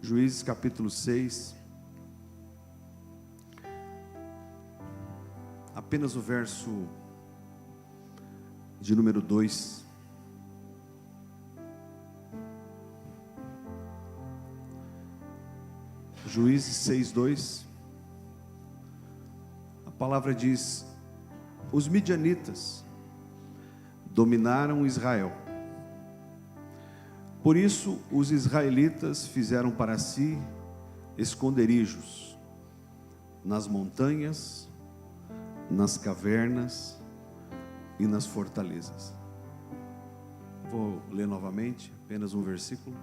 Juízes capítulo 6, apenas o verso de número 2. Juízes 6:2. A palavra diz: os midianitas dominaram Israel. Por isso os israelitas fizeram para si esconderijos nas montanhas, nas cavernas e nas fortalezas. Vou ler novamente, apenas um versículo.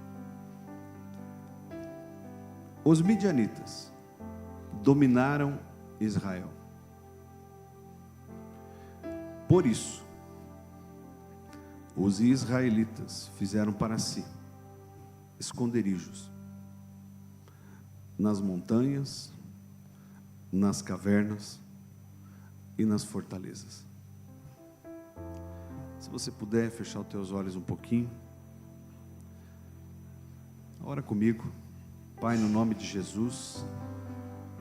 Os midianitas dominaram Israel. Por isso, os israelitas fizeram para si esconderijos nas montanhas, nas cavernas e nas fortalezas. Se você puder fechar os teus olhos um pouquinho, ora comigo. Pai, no nome de Jesus,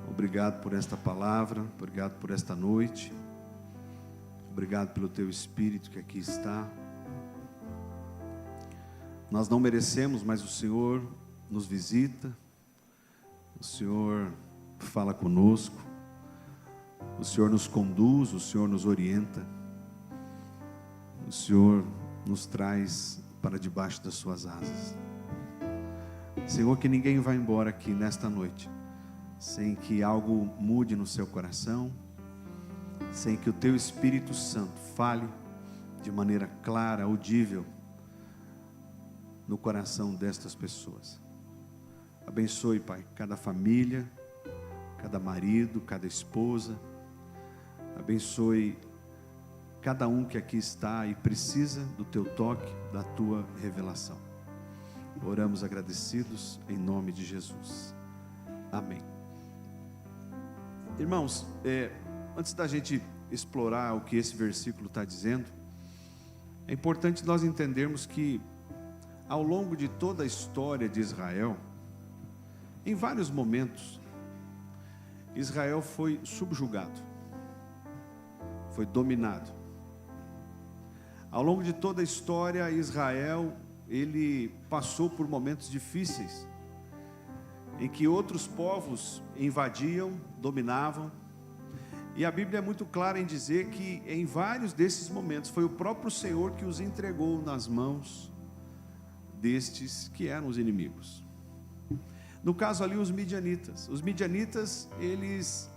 obrigado por esta palavra, obrigado por esta noite, obrigado pelo teu Espírito que aqui está. Nós não merecemos, mas o Senhor nos visita, o Senhor fala conosco, o Senhor nos conduz, o Senhor nos orienta, o Senhor nos traz para debaixo das suas asas. Senhor, que ninguém vá embora aqui nesta noite sem que algo mude no seu coração, sem que o teu Espírito Santo fale de maneira clara, audível no coração destas pessoas. Abençoe, Pai, cada família, cada marido, cada esposa. Abençoe cada um que aqui está e precisa do teu toque, da tua revelação. Oramos agradecidos em nome de Jesus. Amém. Irmãos, antes da gente explorar o que esse versículo está dizendo, é importante nós entendermos que ao longo de toda a história de Israel, em vários momentos, Israel foi subjugado, foi dominado. Ao longo de toda a história, Israel, ele passou por momentos difíceis, em que outros povos invadiam, dominavam, e a Bíblia é muito clara em dizer que em vários desses momentos, foi o próprio Senhor que os entregou nas mãos destes que eram os inimigos. No caso ali, os midianitas,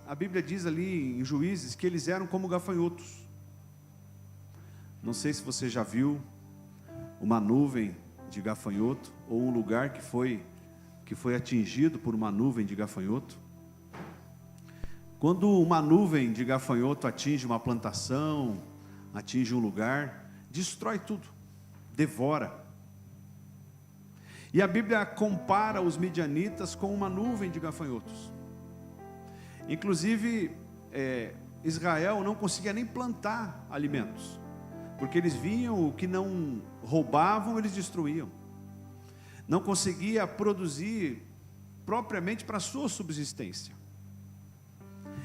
a Bíblia diz ali em Juízes, que eles eram como gafanhotos. Não sei se você já viu uma nuvem de gafanhoto, ou um lugar que foi atingido por uma nuvem de gafanhoto. Quando uma nuvem de gafanhoto atinge uma plantação, atinge um lugar, destrói tudo, devora. E a Bíblia compara os midianitas com uma nuvem de gafanhotos. Inclusive, Israel não conseguia nem plantar alimentos, porque eles vinham, o que não roubavam, eles destruíam. Não conseguia produzir propriamente para a sua subsistência.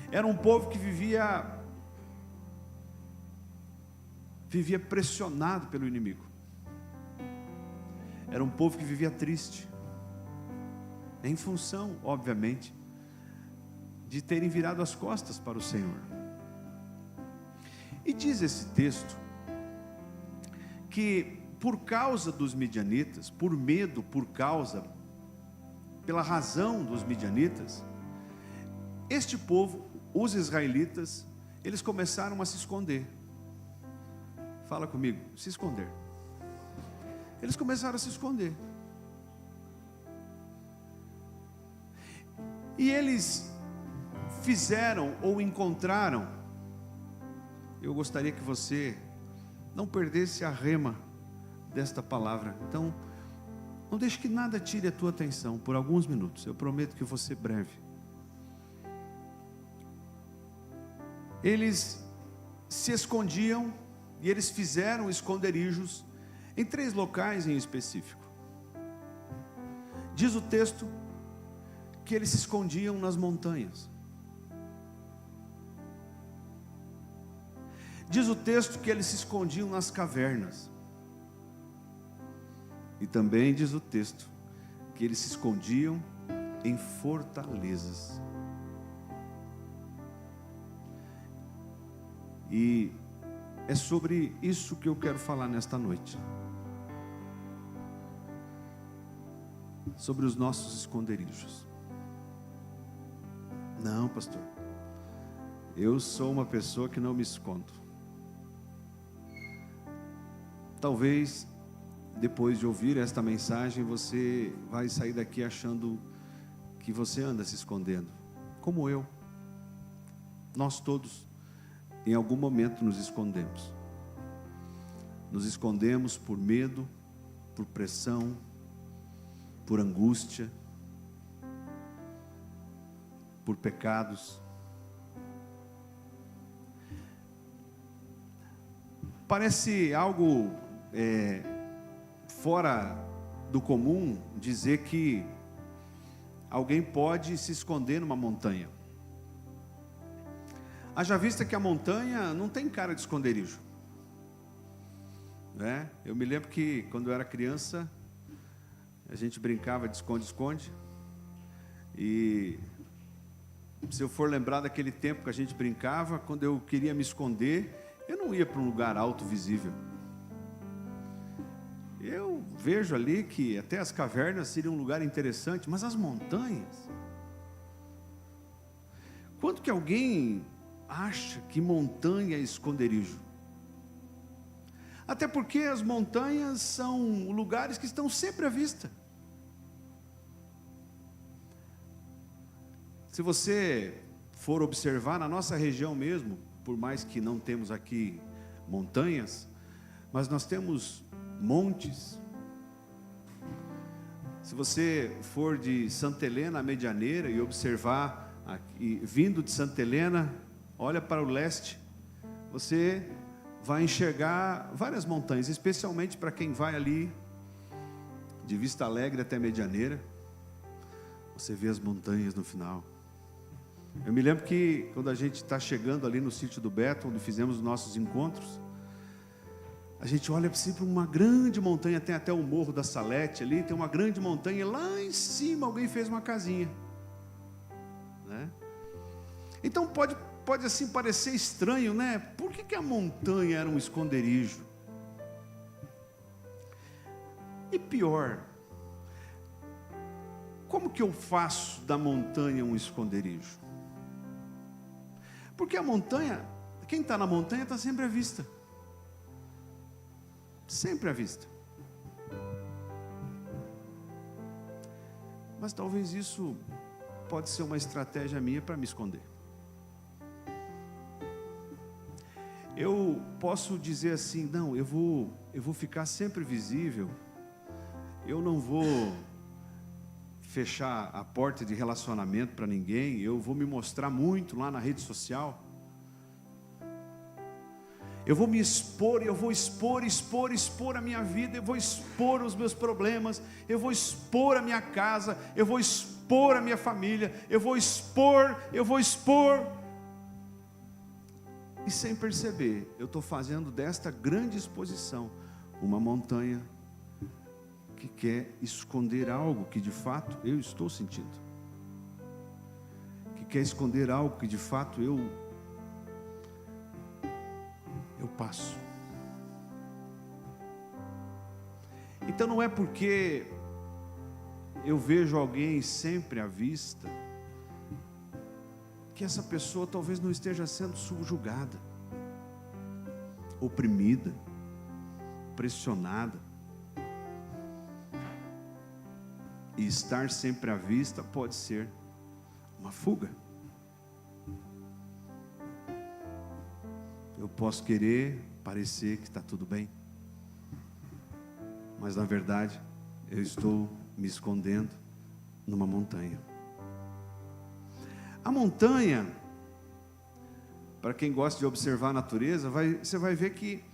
Era um povo que vivia pressionado pelo inimigo. Era um povo que vivia triste, em função, obviamente, de terem virado as costas para o Senhor. E diz esse texto que por causa dos midianitas, por medo, pela razão dos midianitas, este povo, os israelitas, eles começaram a se esconder. Fala comigo, se esconder. Eles começaram a se esconder. E eles fizeram ou encontraram, eu gostaria que você não perdesse a rema desta palavra. Então, não deixe que nada tire a tua atenção por alguns minutos. Eu prometo que vou ser breve. Eles se escondiam e eles fizeram esconderijos em 3 locais em específico. Diz o texto que eles se escondiam nas montanhas. Diz o texto que eles se escondiam nas cavernas. E também diz o texto que eles se escondiam em fortalezas. E é sobre isso que eu quero falar nesta noite. Sobre os nossos esconderijos. Não, pastor, eu sou uma pessoa que não me escondo. Talvez, depois de ouvir esta mensagem, você vai sair daqui achando que você anda se escondendo, como eu. Nós todos, em algum momento, nos escondemos. Nos escondemos por medo, por pressão, por angústia, por pecados. Parece algo fora do comum dizer que alguém pode se esconder numa montanha. Haja vista que a montanha não tem cara de esconderijo, né? Eu me lembro que quando eu era criança, a gente brincava de esconde-esconde. E se eu for lembrar daquele tempo que a gente brincava, quando eu queria me esconder, eu não ia para um lugar alto, visível. Eu vejo ali que até as cavernas seriam um lugar interessante, mas as montanhas, quanto que alguém acha que montanha é esconderijo? Até porque as montanhas são lugares que estão sempre à vista. Se você for observar na nossa região mesmo, por mais que não temos aqui montanhas, mas nós temos montes. Se você for de Santa Helena à Medianeira e observar aqui, vindo de Santa Helena, olha para o leste, você vai enxergar várias montanhas, especialmente para quem vai ali de Vista Alegre até Medianeira. Você vê as montanhas no final. Eu me lembro que quando a gente está chegando ali no sítio do Beto, onde fizemos os nossos encontros, a gente olha assim para uma grande montanha, tem até o Morro da Salete ali, tem uma grande montanha, e lá em cima alguém fez uma casinha, né? Então pode assim parecer estranho, né? Por que a montanha era um esconderijo? E pior, como que eu faço da montanha um esconderijo? Porque a montanha, quem está na montanha está sempre à vista. Sempre à vista. Mas talvez isso pode ser uma estratégia minha para me esconder. Eu posso dizer assim, não, eu vou ficar sempre visível. Eu não vou fechar a porta de relacionamento para ninguém. Eu vou me mostrar muito lá na rede social. Eu vou me expor, eu vou expor a minha vida, eu vou expor os meus problemas, eu vou expor a minha casa, eu vou expor a minha família, eu vou expor. E sem perceber, eu estou fazendo desta grande exposição uma montanha que quer esconder algo que de fato eu estou sentindo, que quer esconder algo que de fato eu passo. Então não é porque eu vejo alguém sempre à vista que essa pessoa talvez não esteja sendo subjugada, oprimida, pressionada. E estar sempre à vista pode ser uma fuga. Eu posso querer parecer que está tudo bem, mas na verdade eu estou me escondendo numa montanha. A montanha, para quem gosta de observar a natureza, você vai ver que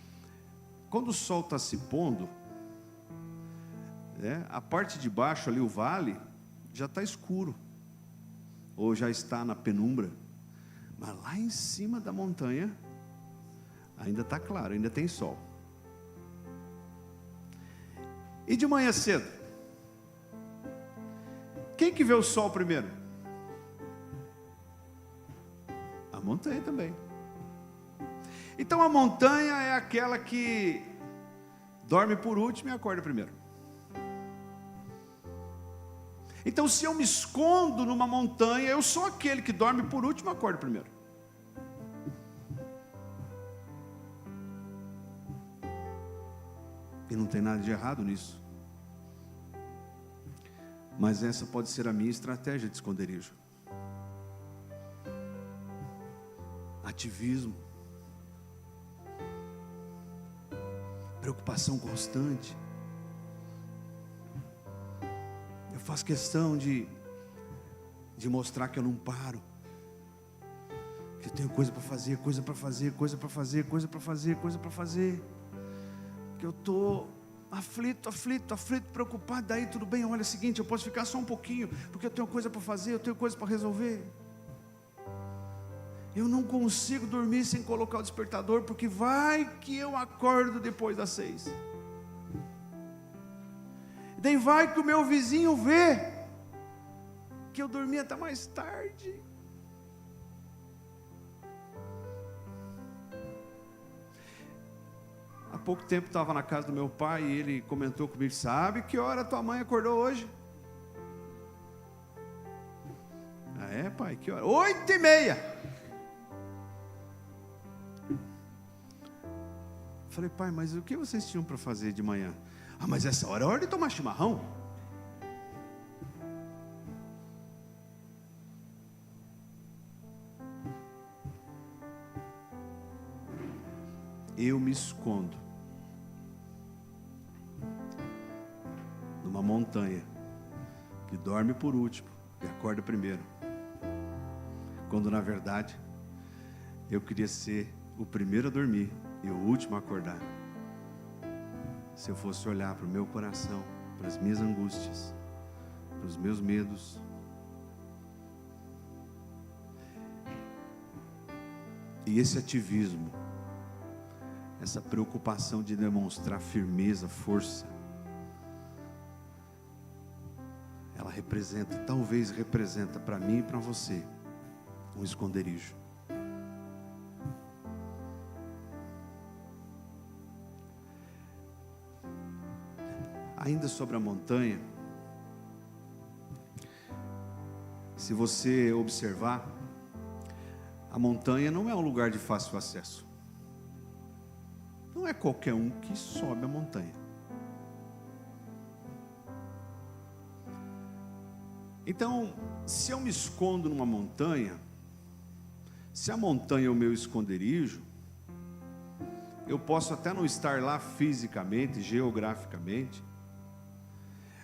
quando o sol está se pondo, a parte de baixo ali, o vale, já está escuro. ou já está na penumbra, mas lá em cima da montanha ainda está claro, ainda tem sol. E de manhã cedo, quem que vê o sol primeiro? A montanha também. Então a montanha é aquela que dorme por último e acorda primeiro. Então, se eu me escondo numa montanha, eu sou aquele que dorme por último e acorda primeiro. E não tem nada de errado nisso. Mas essa pode ser a minha estratégia de esconderijo. Ativismo. Preocupação constante. Eu faço questão de mostrar que eu não paro. Que eu tenho coisa para fazer, coisa para fazer, coisa para fazer, coisa para fazer, coisa para fazer. Que eu estou aflito, preocupado. Daí tudo bem, olha, é o seguinte, eu posso ficar só um pouquinho, porque eu tenho coisa para fazer, eu tenho coisa para resolver. Eu não consigo dormir sem colocar o despertador, porque vai que eu acordo depois das 6. Daí vai que o meu vizinho vê que eu dormi até mais tarde. Há pouco tempo estava na casa do meu pai e ele comentou comigo: sabe que hora tua mãe acordou hoje? Ah, é, pai? Que hora? 8h30. Falei: pai, mas o que vocês tinham para fazer de manhã? Ah, mas essa hora é hora de tomar chimarrão. Eu me escondo numa montanha que dorme por último e acorda primeiro, quando na verdade eu queria ser o primeiro a dormir e o último a acordar. Se eu fosse olhar para o meu coração, para as minhas angústias, para os meus medos, e esse ativismo, essa preocupação de demonstrar firmeza, força, ela representa, talvez representa para mim e para você, um esconderijo. Ainda sobre a montanha, se você observar, a montanha não é um lugar de fácil acesso. Não é qualquer um que sobe a montanha. Então, se eu me escondo numa montanha, se a montanha é o meu esconderijo, eu posso até não estar lá fisicamente, geograficamente,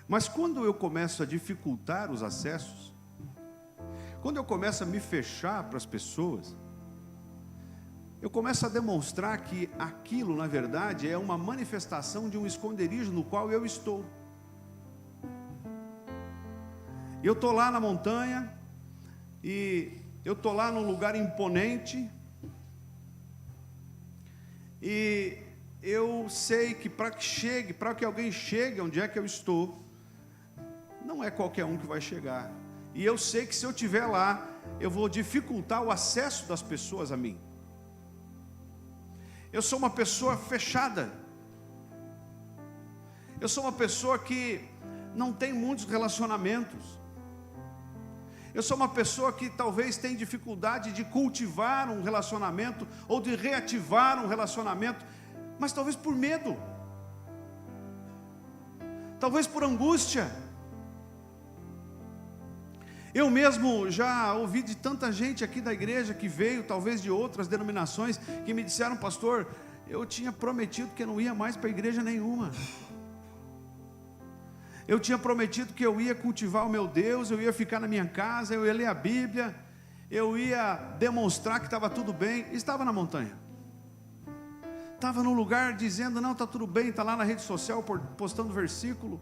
mas quando eu começo a dificultar os acessos, quando eu começo a me fechar para as pessoas, eu começo a demonstrar que aquilo, na verdade, é uma manifestação de um esconderijo no qual eu estou. Eu estou lá na montanha, e eu estou lá num lugar imponente, e eu sei que para que alguém chegue onde é que eu estou, não é qualquer um que vai chegar. E eu sei que se eu estiver lá, eu vou dificultar o acesso das pessoas a mim. Eu sou uma pessoa fechada. Eu sou uma pessoa que não tem muitos relacionamentos. Eu sou uma pessoa que talvez tenha dificuldade de cultivar um relacionamento ou de reativar um relacionamento, mas talvez por medo, talvez por angústia. Eu mesmo já ouvi de tanta gente aqui da igreja que veio, talvez de outras denominações, que me disseram: pastor, eu tinha prometido que eu não ia mais para igreja nenhuma. Eu tinha prometido que eu ia cultivar o meu Deus, eu ia ficar na minha casa, eu ia ler a Bíblia, eu ia demonstrar que estava tudo bem. Estava na montanha, estava num lugar dizendo: não, está tudo bem, está lá na rede social postando versículo,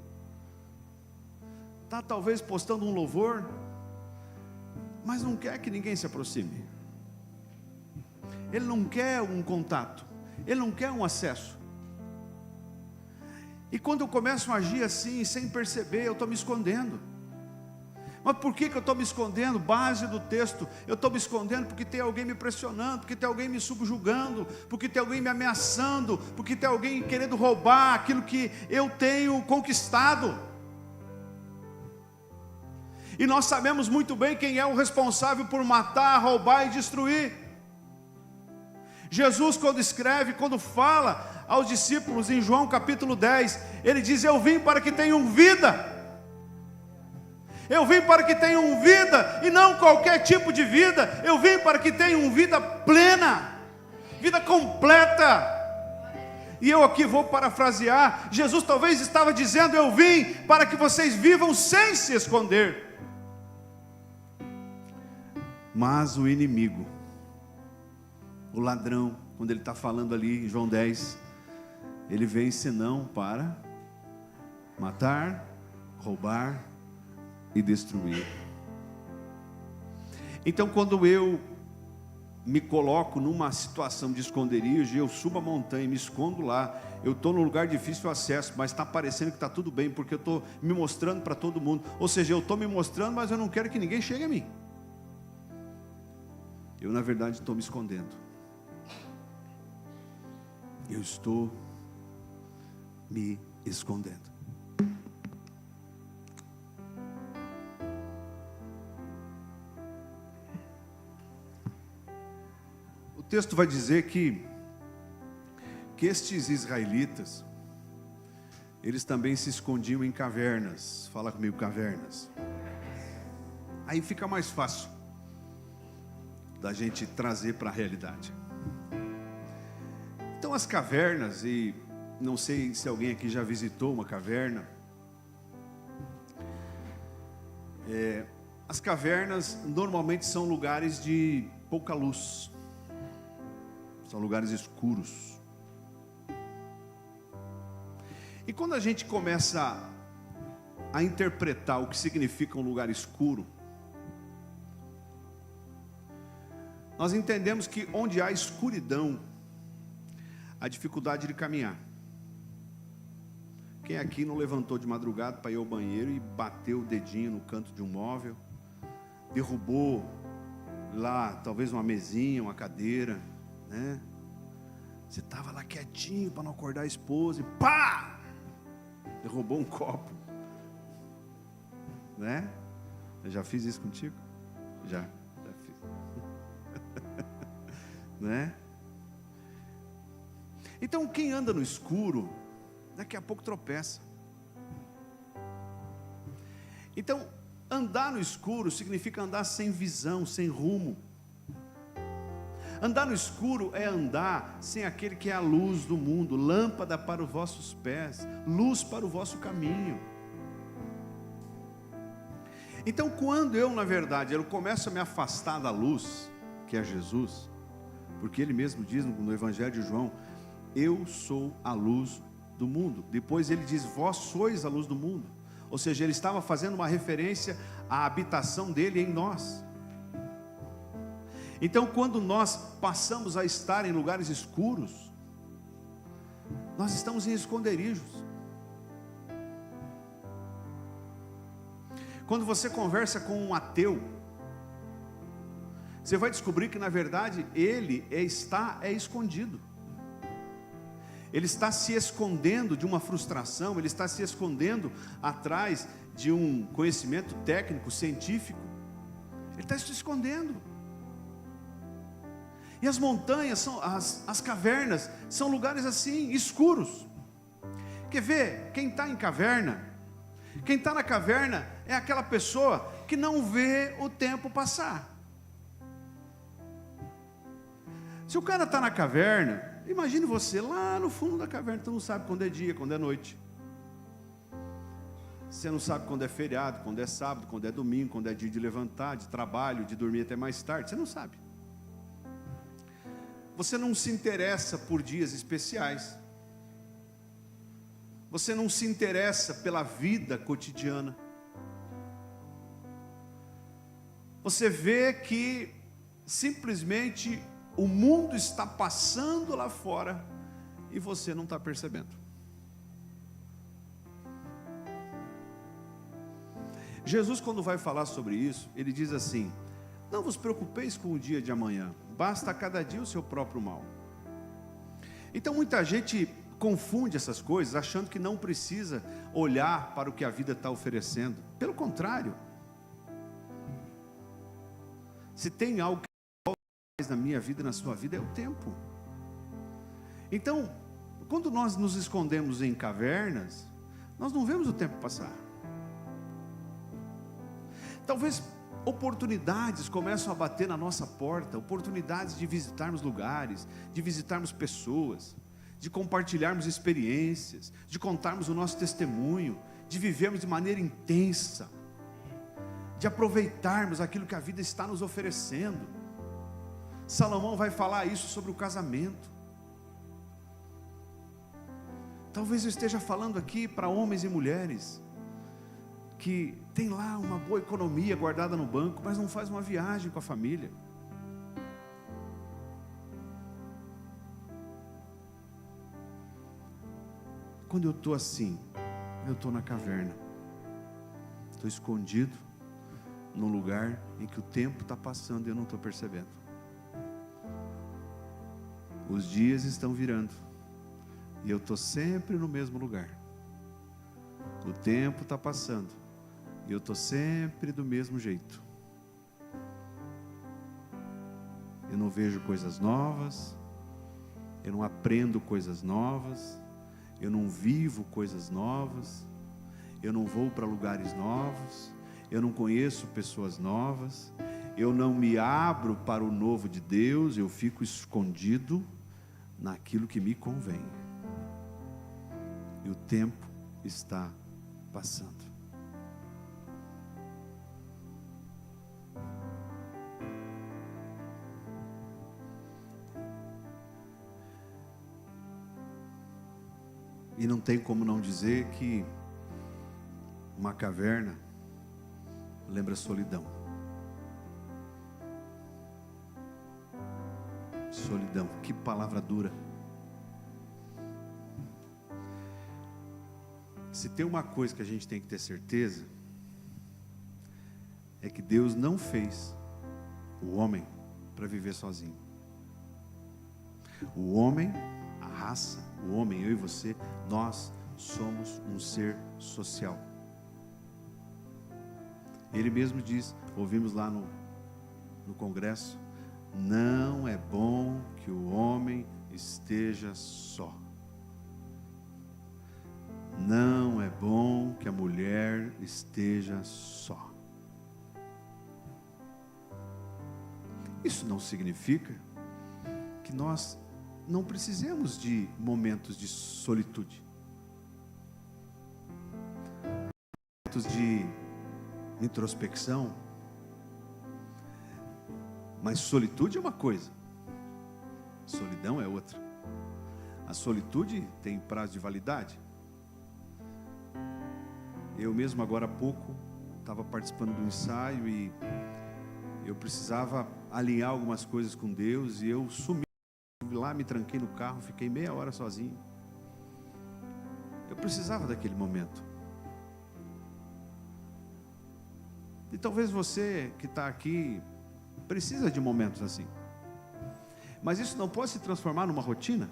está talvez postando um louvor, mas não quer que ninguém se aproxime. Ele não quer um contato, ele não quer um acesso. E quando eu começo a agir assim, sem perceber, eu estou me escondendo. Mas por que eu estou me escondendo? Base do texto, eu estou me escondendo porque tem alguém me pressionando, porque tem alguém me subjugando, porque tem alguém me ameaçando, porque tem alguém querendo roubar aquilo que eu tenho conquistado. E nós sabemos muito bem quem é o responsável por matar, roubar e destruir. Jesus, quando fala aos discípulos em João capítulo 10, ele diz: eu vim para que tenham vida. Eu vim para que tenham vida, e não qualquer tipo de vida. Eu vim para que tenham vida plena, vida completa. E eu aqui vou parafrasear, Jesus talvez estava dizendo: eu vim para que vocês vivam sem se esconder. Mas o inimigo, o ladrão, quando ele está falando ali em João 10, ele vem senão para matar, roubar e destruir. Então, quando eu me coloco numa situação de esconderijo, eu subo a montanha e me escondo lá, eu estou num lugar de difícil acesso, mas está parecendo que está tudo bem, porque eu estou me mostrando para todo mundo. Ou seja, eu estou me mostrando, mas eu não quero que ninguém chegue a mim. Eu, na verdade, estou me escondendo. Eu estou me escondendo. O texto vai dizer que estes israelitas, eles também se escondiam em cavernas. Fala comigo, cavernas. Aí fica mais fácil da gente trazer para a realidade. Então as cavernas, e não sei se alguém aqui já visitou uma caverna, as cavernas normalmente são lugares de pouca luz, são lugares escuros. E quando a gente começa a interpretar o que significa um lugar escuro, nós entendemos que onde há escuridão, há dificuldade de caminhar. Quem aqui não levantou de madrugada para ir ao banheiro e bateu o dedinho no canto de um móvel, derrubou lá talvez uma mesinha, uma cadeira, né? Você estava lá quietinho para não acordar a esposa e pá! Derrubou um copo, né? Eu já fiz isso contigo? Já fiz. Né? Então quem anda no escuro, daqui a pouco tropeça. Então andar no escuro significa andar sem visão, sem rumo. Andar no escuro é andar sem aquele que é a luz do mundo, lâmpada para os vossos pés, luz para o vosso caminho. Então quando eu, na verdade, eu começo a me afastar da luz, que é Jesus, porque ele mesmo diz no Evangelho de João: eu sou a luz do mundo. Depois ele diz: vós sois a luz do mundo. Ou seja, ele estava fazendo uma referência à habitação dele em nós. Então quando nós passamos a estar em lugares escuros, nós estamos em esconderijos. Quando você conversa com um ateu, você vai descobrir que na verdade ele está escondido. Ele está se escondendo de uma frustração, ele está se escondendo atrás de um conhecimento técnico, científico. Ele está se escondendo. E as montanhas, as cavernas, são lugares assim, escuros. Quer ver? Quem está em caverna, quem está na caverna é aquela pessoa que não vê o tempo passar. Se o cara está na caverna, imagine você lá no fundo da caverna, tu não sabe quando é dia, quando é noite. Você não sabe quando é feriado, quando é sábado, quando é domingo, quando é dia de levantar, de trabalho, de dormir até mais tarde, você não sabe. Você não se interessa por dias especiais. Você não se interessa pela vida cotidiana. você vê que simplesmente o mundo está passando lá fora e você não está percebendo. Jesus, quando vai falar sobre isso, ele diz assim: não vos preocupeis com o dia de amanhã, basta a cada dia o seu próprio mal. Então muita gente confunde essas coisas, achando que não precisa olhar para o que a vida está oferecendo. Pelo contrário, se tem algo que faz na minha vida e na sua vida, é o tempo. Então, quando nós nos escondemos em cavernas, nós não vemos o tempo passar. Talvez oportunidades começam a bater na nossa porta, oportunidades de visitarmos lugares, de visitarmos pessoas, de compartilharmos experiências, de contarmos o nosso testemunho, de vivermos de maneira intensa, de aproveitarmos aquilo que a vida está nos oferecendo. Salomão vai falar isso sobre o casamento. Talvez eu esteja falando aqui para homens e mulheres que tem lá uma boa economia guardada no banco, mas não faz uma viagem com a família. Quando eu estou assim, eu estou na caverna, estou escondido num lugar em que o tempo está passando e eu não estou percebendo. Os dias estão virando e eu estou sempre no mesmo lugar. O tempo está passando e eu estou sempre do mesmo jeito. Eu não vejo coisas novas, eu não aprendo coisas novas, eu não vivo coisas novas, eu não vou para lugares novos, eu não conheço pessoas novas, eu não me abro para o novo de Deus, eu fico escondido naquilo que me convém. E o tempo está passando. E não tem como não dizer que uma caverna lembra solidão. Solidão, que palavra dura. Se tem uma coisa que a gente tem que ter certeza, é que Deus não fez o homem para viver sozinho. O homem, a raça, o homem, eu e você, nós somos um ser social. Ele mesmo diz, ouvimos lá no congresso, não é bom que o homem esteja só. Não é bom que a mulher esteja só. Isso não significa que nós não precisemos de momentos de solitude, momentos de introspecção. Mas solitude é uma coisa, solidão é outra. A solitude tem prazo de validade. Eu mesmo agora há pouco estava participando do ensaio e eu precisava alinhar algumas coisas com Deus e eu sumi lá, me tranquei no carro, fiquei meia hora sozinho. Eu precisava daquele momento. E talvez você que está aqui precisa de momentos assim. Mas isso não pode se transformar numa rotina.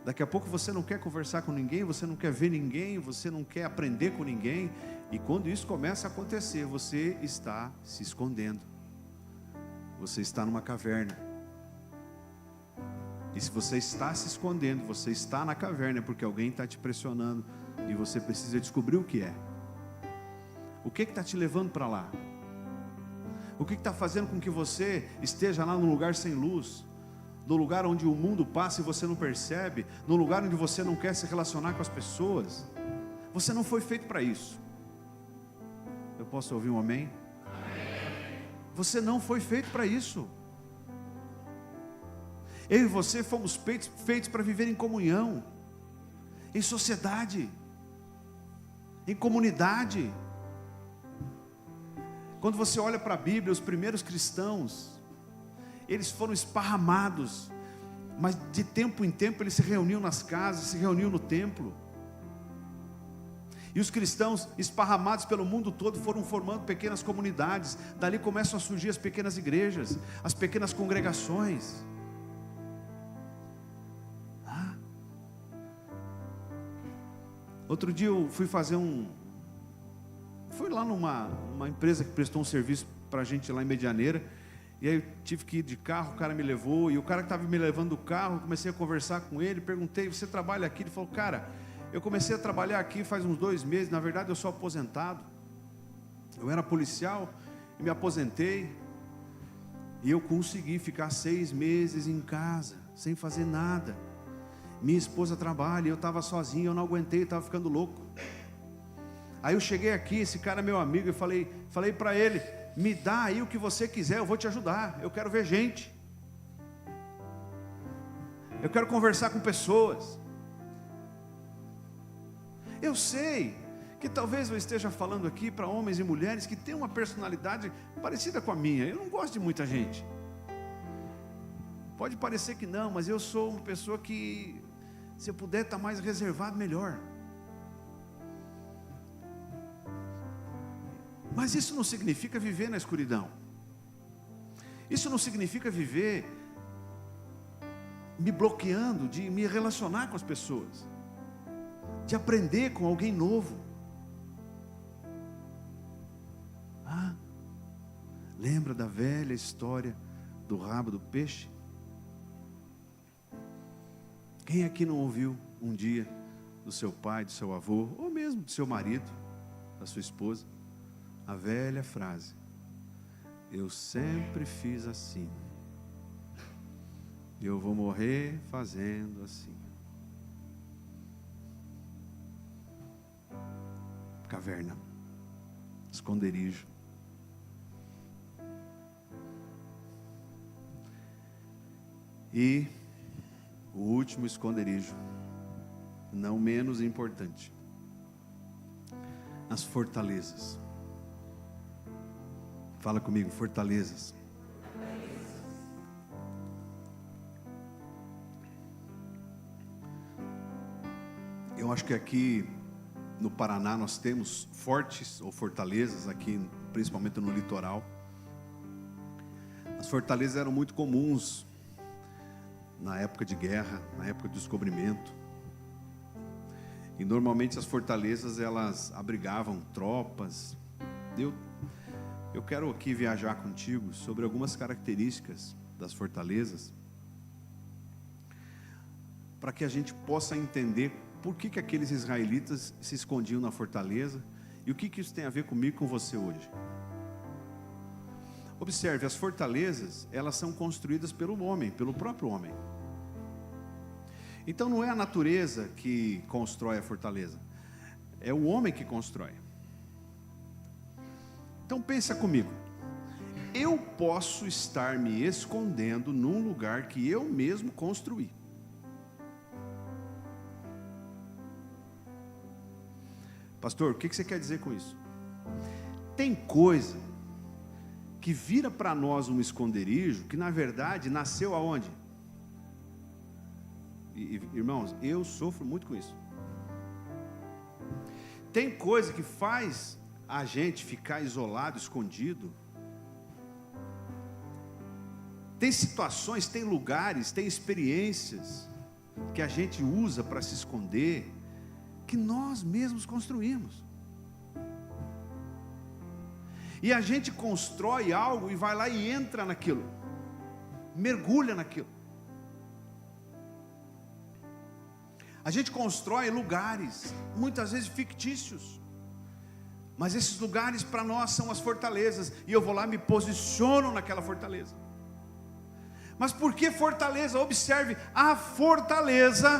Daqui a pouco você não quer conversar com ninguém, você não quer ver ninguém, você não quer aprender com ninguém. E quando isso começa a acontecer, você está se escondendo. Você está numa caverna. E se você está se escondendo, você está na caverna, é porque alguém está te pressionando. E você precisa descobrir o que é. O que está te levando para lá? O que está fazendo com que você esteja lá num lugar sem luz? No lugar onde o mundo passa e você não percebe, no lugar onde você não quer se relacionar com as pessoas. Você não foi feito para isso. Eu posso ouvir um amém? Amém. Você não foi feito para isso. Eu e você fomos feitos para viver em comunhão, em sociedade, em comunidade. Quando você olha para a Bíblia, os primeiros cristãos, eles foram esparramados, mas de tempo em tempo eles se reuniam nas casas, se reuniam no templo. E os cristãos esparramados pelo mundo todo foram formando pequenas comunidades. Dali começam a surgir as pequenas igrejas, as pequenas congregações. Outro dia eu fui fui lá numa empresa que prestou um serviço para a gente lá em Medianeira. E aí eu tive que ir de carro, o cara me levou. E o cara que estava me levando do carro, comecei a conversar com ele. Perguntei, você trabalha aqui? Ele falou, cara, eu comecei a trabalhar aqui faz uns 2 meses. Na verdade eu sou aposentado. Eu era policial e me aposentei. E eu consegui ficar 6 meses em casa, sem fazer nada. Minha esposa trabalha, eu estava sozinho, eu não aguentei, estava ficando louco. Aí eu cheguei aqui, esse cara é meu amigo, e falei para ele, me dá aí o que você quiser, eu vou te ajudar, eu quero ver gente. Eu quero conversar com pessoas. Eu sei que talvez eu esteja falando aqui para homens e mulheres que têm uma personalidade parecida com a minha. Eu não gosto de muita gente. Pode parecer que não, mas eu sou uma pessoa que, se eu puder estar mais reservado, melhor. Mas isso não significa viver na escuridão. Isso não significa viver me bloqueando de me relacionar com as pessoas, de aprender com alguém novo. Lembra da velha história do rabo do peixe? Quem aqui não ouviu um dia do seu pai, do seu avô, ou mesmo do seu marido, da sua esposa, a velha frase: eu sempre fiz assim, eu vou morrer fazendo assim. Caverna, esconderijo. E o último esconderijo, não menos importante, as fortalezas. Fala comigo, fortalezas. Eu acho que aqui no Paraná nós temos fortes ou fortalezas, aqui principalmente no litoral. As fortalezas eram muito comuns na época de guerra, na época de descobrimento. E normalmente as fortalezas, elas abrigavam tropas. Eu quero aqui viajar contigo sobre algumas características das fortalezas, para que a gente possa entender por que aqueles israelitas se escondiam na fortaleza e o que isso tem a ver comigo e com você hoje. Observe, as fortalezas, elas são construídas pelo homem, pelo próprio homem. Então não é a natureza que constrói a fortaleza, é o homem que constrói. Então pensa comigo, eu posso estar me escondendo num lugar que eu mesmo construí. Pastor, o que você quer dizer com isso? Tem coisa que vira para nós um esconderijo, que na verdade nasceu aonde? Irmãos, eu sofro muito com isso. Tem coisa que faz a gente ficar isolado, escondido. Tem situações, tem lugares, tem experiências que a gente usa para se esconder, que nós mesmos construímos. E a gente constrói algo e vai lá e entra naquilo, mergulha naquilo. A gente constrói lugares, muitas vezes fictícios, mas esses lugares para nós são as fortalezas, e eu vou lá e me posiciono naquela fortaleza. Mas por que fortaleza? Observe, a fortaleza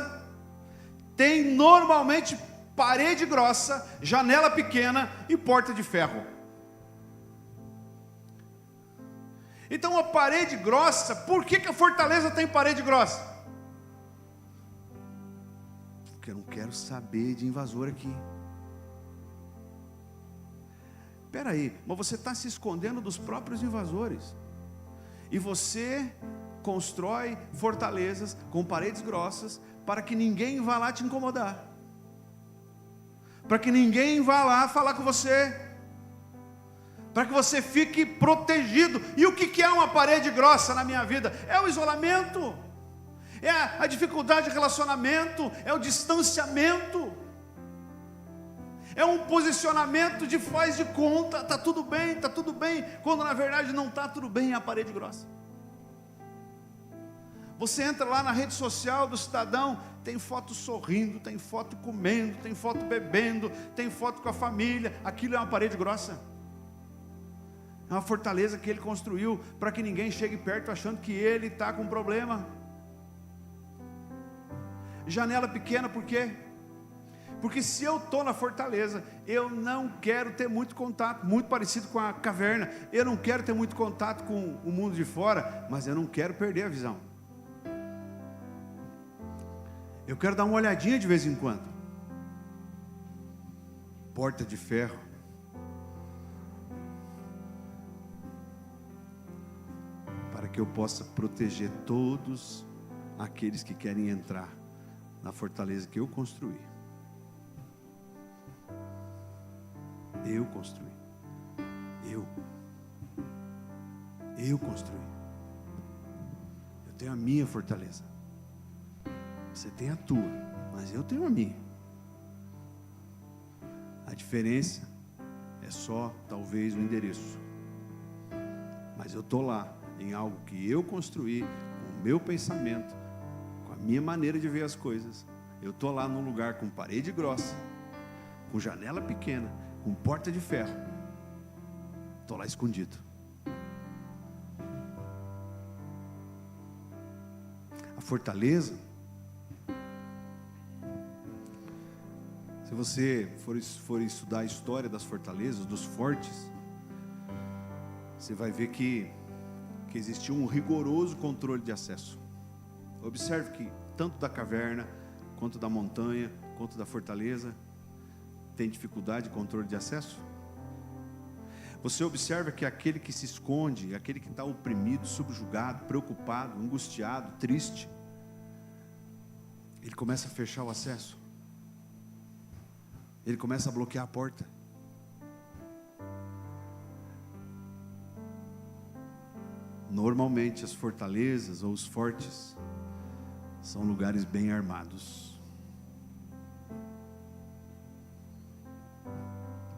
tem normalmente parede grossa, janela pequena e porta de ferro. Então a parede grossa, por que a fortaleza tem parede grossa? Porque eu não quero saber de invasor aqui. Espera aí, mas você está se escondendo dos próprios invasores. E você constrói fortalezas com paredes grossas para que ninguém vá lá te incomodar, para que ninguém vá lá falar com você, para que você fique protegido. E o que é uma parede grossa na minha vida? É o isolamento, é a dificuldade de relacionamento, é o distanciamento, é um posicionamento de faz de conta, está tudo bem, quando na verdade não está tudo bem, é a parede grossa. Você entra lá na rede social do cidadão, tem foto sorrindo, tem foto comendo, tem foto bebendo, tem foto com a família, aquilo é uma parede grossa. É uma fortaleza que ele construiu para que ninguém chegue perto achando que ele está com problema. Janela pequena, por quê? Porque se eu estou na fortaleza, eu não quero ter muito contato, muito parecido com a caverna. Eu não quero ter muito contato com o mundo de fora, mas eu não quero perder a visão. Eu quero dar uma olhadinha de vez em quando. Porta de ferro. Para que eu possa proteger todos aqueles que querem entrar na fortaleza que eu construí. Eu construí. Eu construí. Eu tenho a minha fortaleza. Você tem a tua, mas eu tenho a minha. A diferença é só talvez o endereço. Mas eu estou lá em algo que eu construí, com o meu pensamento, com a minha maneira de ver as coisas. Eu estou lá num lugar com parede grossa, com janela pequena, com porta de ferro. Estou lá escondido. A fortaleza, se você for estudar a história das fortalezas, dos fortes, você vai ver que existia um rigoroso controle de acesso. Observe que tanto da caverna, quanto da montanha, quanto da fortaleza, tem dificuldade de controle de acesso. Você observa que aquele que se esconde, aquele que está oprimido, subjugado, preocupado, angustiado, triste, ele começa a fechar o acesso. Ele começa a bloquear a porta. Normalmente as fortalezas ou os fortes são lugares bem armados.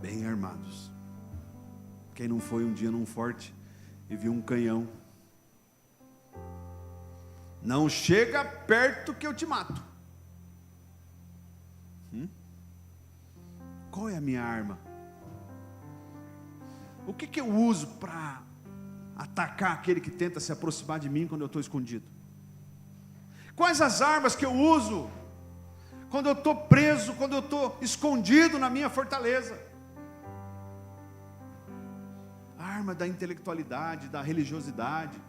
Bem armados. Quem não foi um dia num forte e viu um canhão? Não chega perto que eu te mato. Qual é a minha arma? O que eu uso para atacar aquele que tenta se aproximar de mim quando eu estou escondido? Quais as armas que eu uso quando eu estou preso, quando eu estou escondido na minha fortaleza? A arma da intelectualidade, da religiosidade,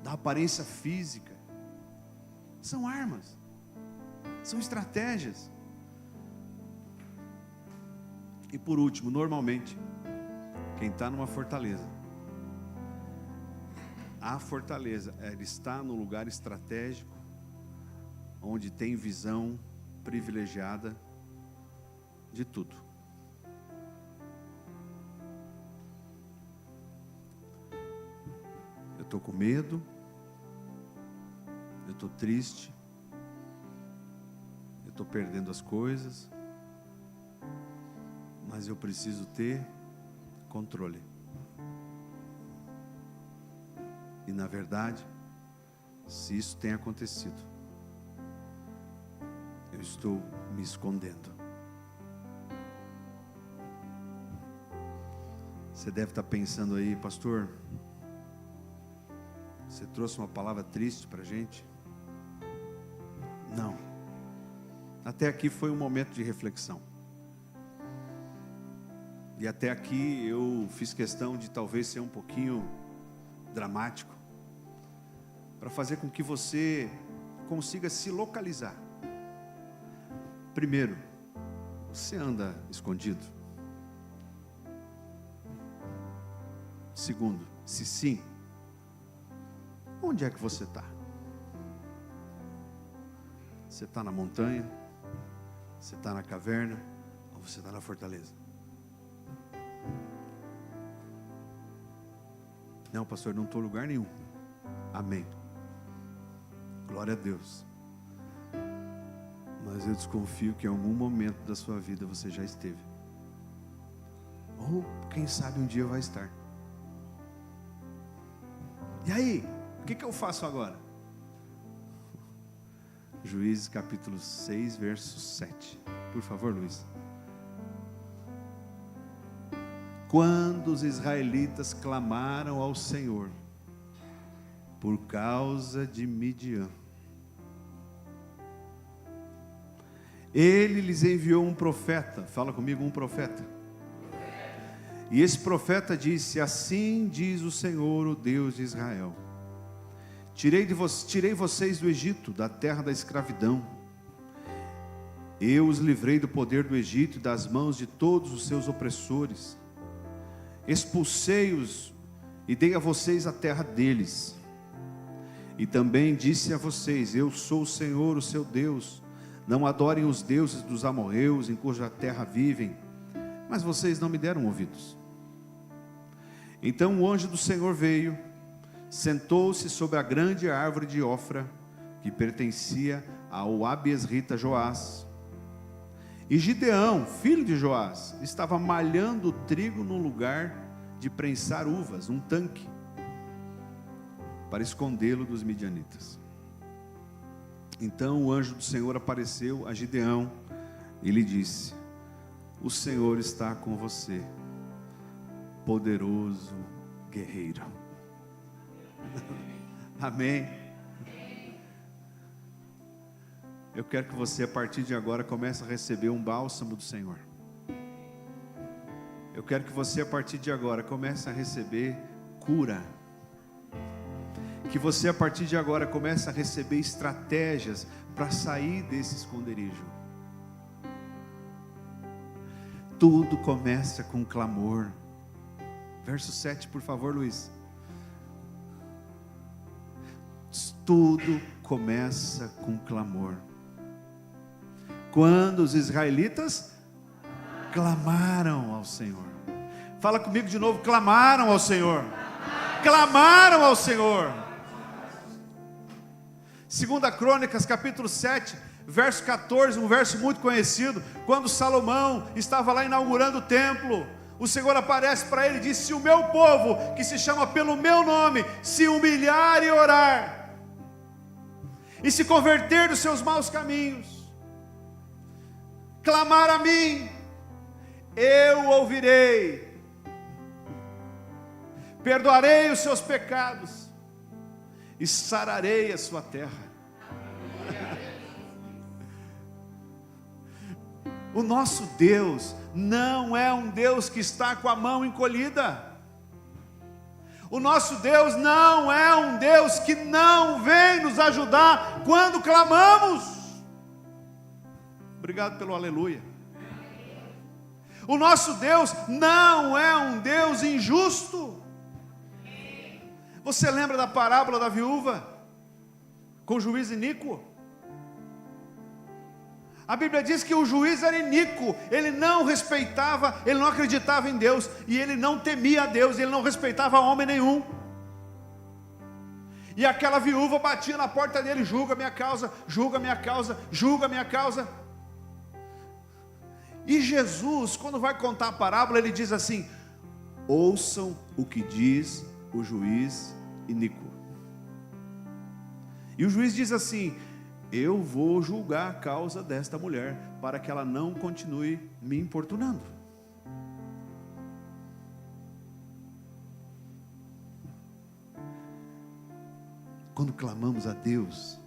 da aparência física. São armas, são estratégias. E por último, normalmente, quem está numa fortaleza, a fortaleza, ela está num lugar estratégico, onde tem visão privilegiada de tudo. Eu estou com medo, eu estou triste, eu estou perdendo as coisas, mas eu preciso ter controle. E na verdade, se isso tem acontecido, eu estou me escondendo. Você deve estar pensando aí, pastor, você trouxe uma palavra triste para a gente? Não. Até aqui foi um momento de reflexão. E até aqui eu fiz questão de talvez ser um pouquinho dramático, para fazer com que você consiga se localizar. Primeiro, você anda escondido? Segundo, se sim, onde é que você está? Você está na montanha? Você está na caverna? Ou você está na fortaleza? Não, pastor, não estou em lugar nenhum. Amém. Glória a Deus. Mas eu desconfio que em algum momento da sua vida você já esteve. Ou quem sabe um dia vai estar. E aí? O que eu faço agora? Juízes capítulo 6, verso 7. Por favor, Luiz. Quando os israelitas clamaram ao Senhor por causa de Midian, Ele lhes enviou um profeta. Fala comigo, um profeta. E esse profeta disse: assim diz o Senhor, o Deus de Israel: tirei vocês do Egito, da terra da escravidão. Eu os livrei do poder do Egito e das mãos de todos os seus opressores. Expulsei-os e dei a vocês a terra deles. E também disse a vocês: eu sou o Senhor, o seu Deus. Não adorem os deuses dos amorreus, em cuja terra vivem. Mas vocês não me deram ouvidos. Então o anjo do Senhor veio, sentou-se sobre a grande árvore de Ofra, que pertencia ao abiesrita Joás. E Gideão, filho de Joás, estava malhando trigo num lugar de prensar uvas, um tanque, para escondê-lo dos midianitas. Então o anjo do Senhor apareceu a Gideão e lhe disse: o Senhor está com você, poderoso guerreiro. Amém. Eu quero que você, a partir de agora, comece a receber um bálsamo do Senhor. Eu quero que você, a partir de agora, comece a receber cura. Que você, a partir de agora, comece a receber estratégias para sair desse esconderijo. Tudo começa com clamor. Verso 7, por favor, Luiz. Tudo começa com clamor. Quando os israelitas clamaram ao Senhor. Fala comigo de novo: clamaram ao Senhor. Clamaram ao Senhor. 2 Crônicas capítulo 7, verso 14, um verso muito conhecido. Quando Salomão estava lá inaugurando o templo, o Senhor aparece para ele e diz: se o meu povo, que se chama pelo meu nome, se humilhar e orar, e se converter dos seus maus caminhos, clamar a mim, eu ouvirei, perdoarei os seus pecados e sararei a sua terra. O nosso Deus não é um Deus que está com a mão encolhida. O nosso Deus não é um Deus que não vem nos ajudar quando clamamos. Obrigado pelo aleluia. O nosso Deus não é um Deus injusto. Você lembra da parábola da viúva com o juiz iníquo? A Bíblia diz que o juiz era iníquo, ele não respeitava, ele não acreditava em Deus, e ele não temia a Deus, ele não respeitava homem nenhum. E aquela viúva batia na porta dele: julga minha causa, julga minha causa, julga minha causa. E Jesus, quando vai contar a parábola, ele diz assim: ouçam o que diz o juiz iníquo. E o juiz diz assim: eu vou julgar a causa desta mulher, para que ela não continue me importunando. Quando clamamos a Deus,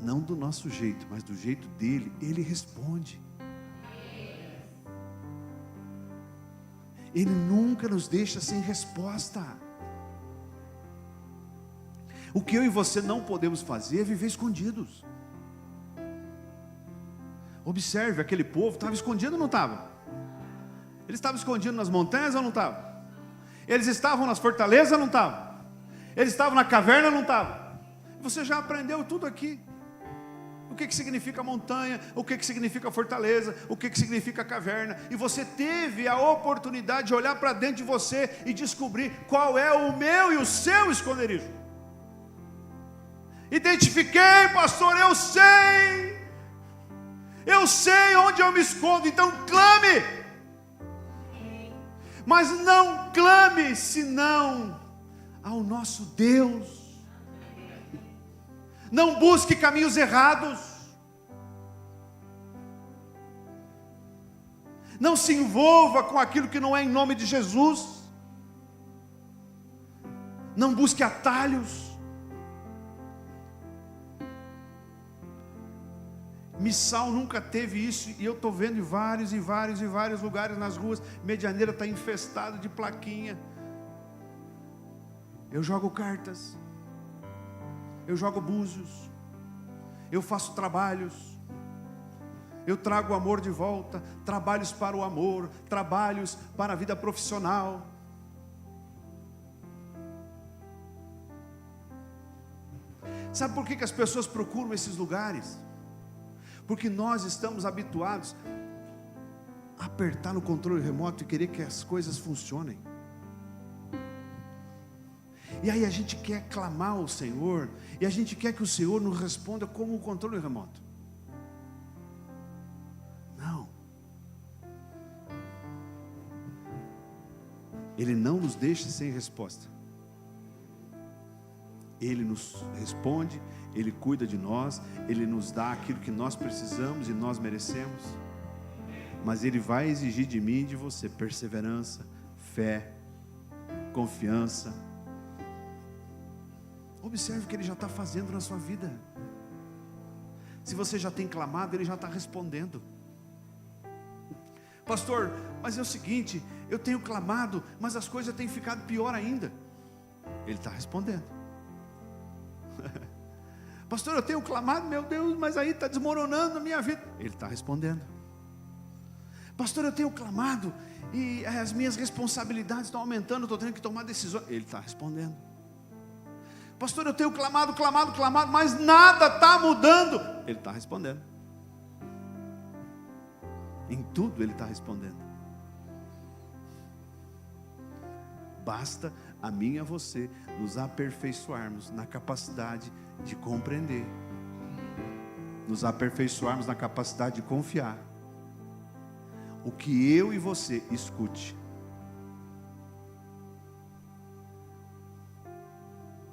não do nosso jeito, mas do jeito dele, ele responde. Ele nunca nos deixa sem resposta. O que eu e você não podemos fazer é viver escondidos. Observe, aquele povo estava escondido ou não estava? Ele estava escondido nas montanhas ou não estava? Eles estavam nas fortalezas ou não estavam? Eles estavam na caverna ou não estavam? Você já aprendeu tudo aqui. O que significa montanha, o que significa fortaleza, o que significa caverna. E você teve a oportunidade de olhar para dentro de você e descobrir qual é o meu e o seu esconderijo. Identifiquei, pastor, eu sei onde eu me escondo, então clame. Mas não clame senão ao nosso Deus. Não busque caminhos errados. Não se envolva com aquilo que não é em nome de Jesus. Não busque atalhos. Missal nunca teve isso, e eu estou vendo em vários lugares nas ruas. Medianeira está infestado de plaquinha. Eu jogo cartas, eu jogo búzios, eu faço trabalhos, eu trago o amor de volta, trabalhos para o amor, trabalhos para a vida profissional. Sabe por que as pessoas procuram esses lugares? Porque nós estamos habituados a apertar no controle remoto e querer que as coisas funcionem. E aí a gente quer clamar ao Senhor, e a gente quer que o Senhor nos responda como o controle remoto. Não. Ele não nos deixa sem resposta. Ele nos responde, Ele cuida de nós, Ele nos dá aquilo que nós precisamos e nós merecemos. Mas Ele vai exigir de mim e de você perseverança, fé, confiança. Observe o que Ele já está fazendo na sua vida. Se você já tem clamado, Ele já está respondendo. Pastor, mas é o seguinte, eu tenho clamado, mas as coisas têm ficado pior ainda. Ele está respondendo. Pastor, eu tenho clamado, meu Deus, mas aí está desmoronando a minha vida. Ele está respondendo. Pastor, eu tenho clamado e as minhas responsabilidades estão aumentando, estou tendo que tomar decisões. Ele está respondendo. Pastor, eu tenho clamado, mas nada está mudando. Ele está respondendo. Em tudo Ele está respondendo. Basta a mim e a você nos aperfeiçoarmos na capacidade de compreender, nos aperfeiçoarmos na capacidade de confiar. O que eu e você escute,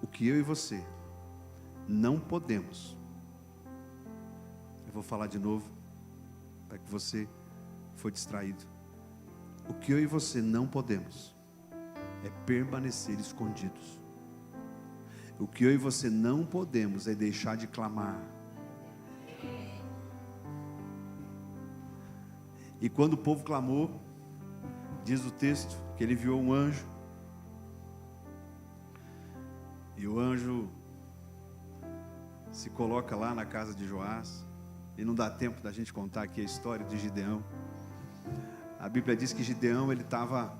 o que eu e você não podemos, eu vou falar de novo, para que você foi distraído. O que eu e você não podemos é permanecer escondidos. O que eu e você não podemos é deixar de clamar. E quando o povo clamou, diz o texto que ele viu um anjo. E o anjo se coloca lá na casa de Joás. E não dá tempo da gente contar aqui a história de Gideão. A Bíblia diz que Gideão, ele estava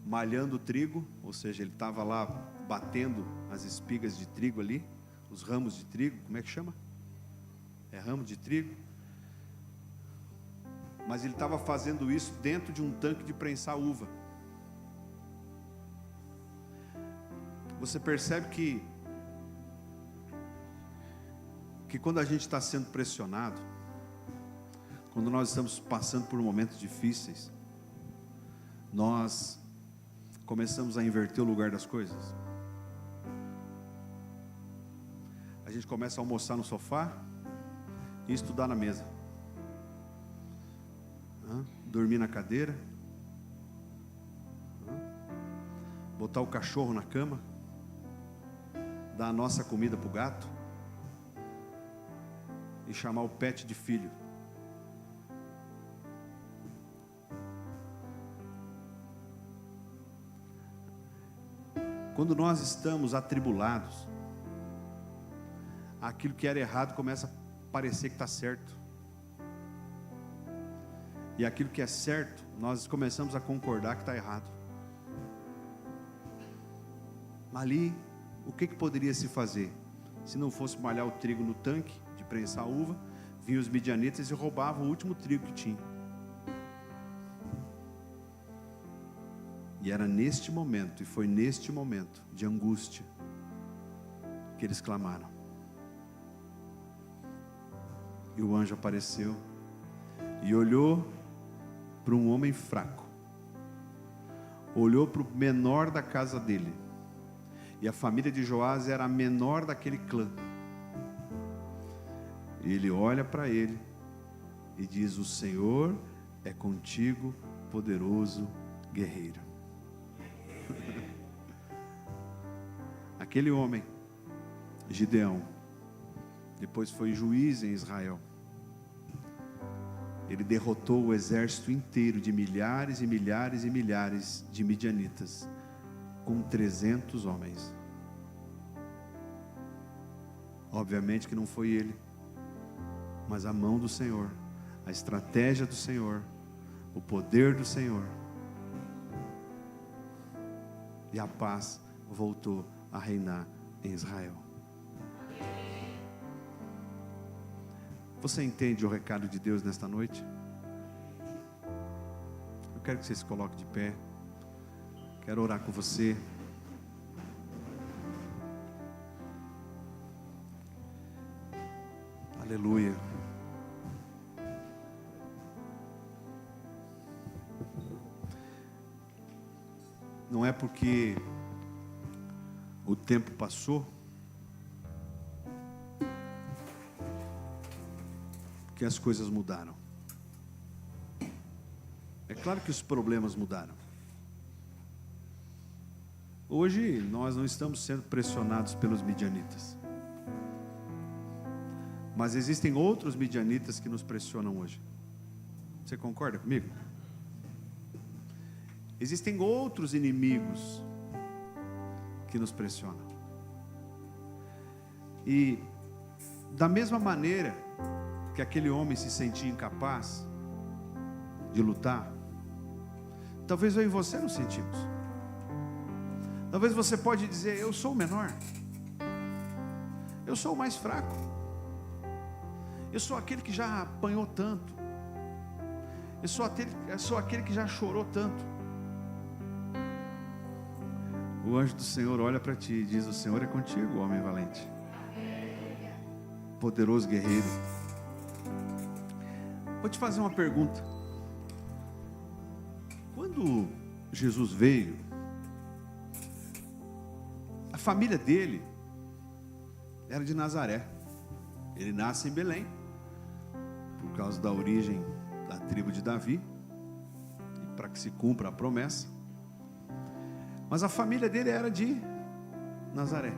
malhando trigo, ou seja, ele estava lá batendo as espigas de trigo ali, os ramos de trigo, como é que chama? É ramo de trigo. Mas ele estava fazendo isso dentro de um tanque de prensar uva. Você percebe que quando a gente está sendo pressionado, quando nós estamos passando por momentos difíceis, nós começamos a inverter o lugar das coisas. A gente começa a almoçar no sofá e estudar na mesa, dormir na cadeira, botar o cachorro na cama, dar a nossa comida para o gato e chamar o pet de filho. Quando nós estamos atribulados, aquilo que era errado começa a parecer que está certo. E aquilo que é certo, nós começamos a concordar que está errado. Ali, o que poderia se fazer? Se não fosse malhar o trigo no tanque, de prensar a uva, vinham os midianitas e roubavam o último trigo que tinha. E era neste momento, e foi neste momento de angústia, que eles clamaram. E o anjo apareceu e olhou para um homem fraco, olhou para o menor da casa dele, e a família de Joás era a menor daquele clã. E ele olha para ele e diz: o Senhor é contigo, poderoso guerreiro. Aquele homem, Gideão, depois foi juiz em Israel. Ele derrotou o exército inteiro de milhares e milhares e milhares de midianitas, com 300 homens. Obviamente que não foi ele, mas a mão do Senhor, a estratégia do Senhor, o poder do Senhor. E a paz voltou a reinar em Israel. Você entende o recado de Deus nesta noite? Eu quero que você se coloque de pé. Quero orar com você. Aleluia. Não é porque o tempo passou que as coisas mudaram. É claro que os problemas mudaram. Hoje nós não estamos sendo pressionados pelos midianitas, mas existem outros midianitas que nos pressionam hoje. Você concorda comigo? Existem outros inimigos que nos pressionam. E da mesma maneira que aquele homem se sentia incapaz de lutar, talvez eu e você nos sentimos. Talvez você pode dizer: eu sou o menor, eu sou o mais fraco, eu sou aquele que já apanhou tanto, eu sou aquele que já chorou tanto. O anjo do Senhor olha para ti e diz: o Senhor é contigo, homem valente, poderoso guerreiro. Vou te fazer uma pergunta. Quando Jesus veio, a família dele era de Nazaré. Ele nasce em Belém, por causa da origem da tribo de Davi, e para que se cumpra a promessa. Mas a família dele era de Nazaré.